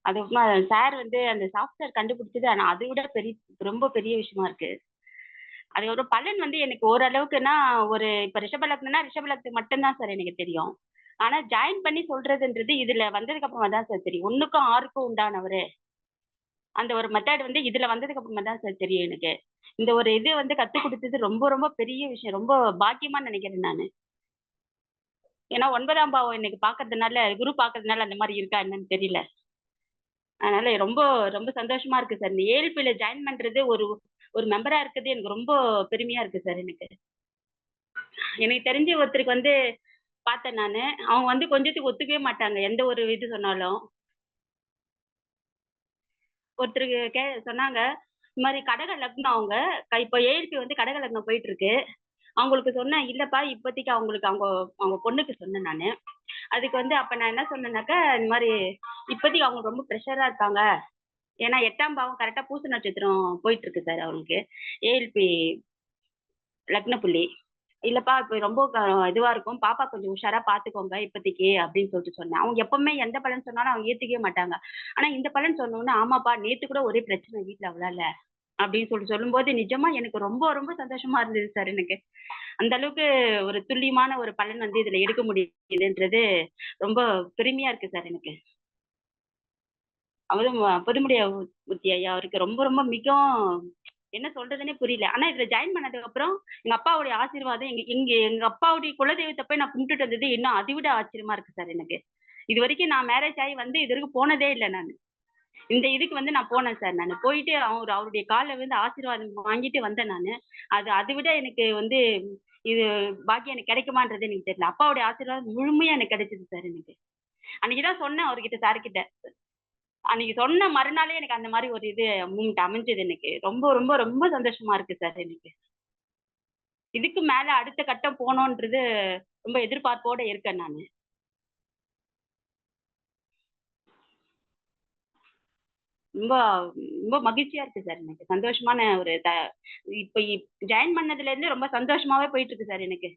அது சார் வந்து அந்த சாஃப்ட்வேர் கண்டுபிடிச்சது ஆனா அதை விட ரொம்ப பெரிய விஷயமா இருக்கு. அதுக்கப்புறம் பலன் வந்து எனக்கு ஓரளவுக்குன்னா, ஒரு இப்ப ரிஷப லக்னத்துக்கு மட்டும் தான் சார் எனக்கு தெரியும். ஆனா ஜாயின் பண்ணி சொல்றதுன்றது இதுல வந்ததுக்கு அப்புறமா தான் சார் தெரியும். 1க்கும் 6க்கும் உண்டானவரு. அந்த ஒரு மெத்தட் வந்து இதுல வந்ததுக்கு அப்புறமா தான் சார் தெரியும் எனக்கு. இந்த ஒரு இது வந்து கத்துக் குடுத்தது ரொம்ப ரொம்ப பெரிய விஷயம். ரொம்ப பாக்கியமா நினைக்கிறேன் நானு. ஏன்னா 9ஆம் பாவம் இன்னைக்கு பார்க்கறதுனால, குரு பார்க்கறதுனால அந்த மாரி இருக்கா என்னன்னு தெரியல. அதனால ரொம்ப ரொம்ப சந்தோஷமா இருக்கு சார். இந்த ஏஎல்பில ஜாயின் பண்றது ஒரு ஒரு மெம்பரா இருக்கிறது எனக்கு ரொம்ப பெருமையா இருக்கு சார் எனக்கு. எனக்கு தெரிஞ்சு ஒருத்தருக்கு வந்து பார்த்தேன் நானு. அவங்க வந்து கொஞ்சத்துக்கு ஒத்துக்கவே மாட்டாங்க. எந்த ஒரு இது சொன்னாலும். ஒருத்தருக்கு சொன்னாங்க. இந்த மாரி கடக லக்னம் அவங்க. இப்ப ஏஎல்பி வந்து கடக லக்னம் போயிட்டு இருக்கு. அவங்களுக்கு சொன்னேன், இல்லப்பா இப்போதைக்கு அவங்களுக்கு அவங்க அவங்க பொண்ணுக்கு சொன்னேன் நானு. அதுக்கு வந்து அப்ப நான் என்ன சொன்னேன்னாக்கா, இந்த மாரி இப்போதைக்கு அவங்க ரொம்ப ப்ரெஷரா இருக்காங்க. ஏன்னா 8ஆம் பாவம் கரெக்ட்டா பூச நட்சத்திரம் போயிட்டு இருக்கு சார் அவங்களுக்கு. ஏஎல்பி லக்ன புள்ளி. இல்லப்பா இப்ப ரொம்ப இதுவா இருக்கும். பாப்பா கொஞ்சம் உஷாரா பார்த்துக்கோங்க இப்போதைக்கு அப்படின்னு சொல்லிட்டு சொன்னேன். அவங்க எப்பவுமே எந்த பலன் சொன்னாலும் அவங்க ஏத்துக்கவே மாட்டாங்க. ஆனா இந்த பலன் சொன்னோனே, ஆமாப்பா நேத்து கூட ஒரே பிரச்சனை வீட்ல அவளால. அப்படின்னு சொல்லிட்டு சொல்லும்போது நிஜமா எனக்கு ரொம்ப ரொம்ப சந்தோஷமா இருந்தது சார் எனக்கு. அந்த அளவுக்கு ஒரு துல்லியமான ஒரு பலன் வந்து இதுல எடுக்க முடியுதுன்றது ரொம்ப பெருமையா இருக்கு சார் எனக்கு. அவரும் பொதுமுடிய மூர்த்தி ஐயா அவருக்கு ரொம்ப ரொம்ப மிகவும் என்ன சொல்றதுன்னே புரியல. ஆனா இதுல ஜாயின் பண்ணதுக்கு அப்புறம் எங்க அப்பாவுடைய ஆசீர்வாதம் எங்க எங்க எங்க அப்பாவுடைய குலதெய்வத்த போய் நான் கும்பிட்டுட்டு வந்தது இன்னும் அதை விட ஆச்சரியமா இருக்கு சார் எனக்கு. இதுவரைக்கும் நான் மேரேஜ் ஆகி வந்து இதுவரைக்கும் போனதே இல்ல நானு. இந்த இதுக்கு வந்து நான் போனேன் சார் நானு. போயிட்டு அவருடைய கால்ல விழுந்து ஆசீர்வாதம் வாங்கிட்டு வந்தேன் நானு. அதை விட எனக்கு வந்து இது பாக்கியம் எனக்கு கிடைக்குமான்றது எனக்கு தெரியல. அப்பாவுடைய ஆசீர்வாதம் முழுமையா எனக்கு கிடைச்சது சார் எனக்கு. அன்னைக்கு தான் சொன்னேன் அவர்கிட்ட சார் கிட்ட. அன்னைக்கு சொன்ன மறுநாளே எனக்கு அந்த மாரி ஒரு இது மூமெண்ட் அமைஞ்சது எனக்கு. ரொம்ப ரொம்ப ரொம்ப சந்தோஷமா இருக்கு சார் எனக்கு. இதுக்கு மேல அடுத்த கட்டம் போணுன்றது ரொம்ப எதிர்பார்ப்போட இருக்கேன் நானு. ரொம்ப ரொம்ப மகிழ்ச்சியா இருக்கு சார் எனக்கு. சந்தோஷமான ஒரு இப்ப ஜாயின் பண்ணதுலேருந்து ரொம்ப சந்தோஷமாவே போயிட்டு இருக்கு சார் எனக்கு.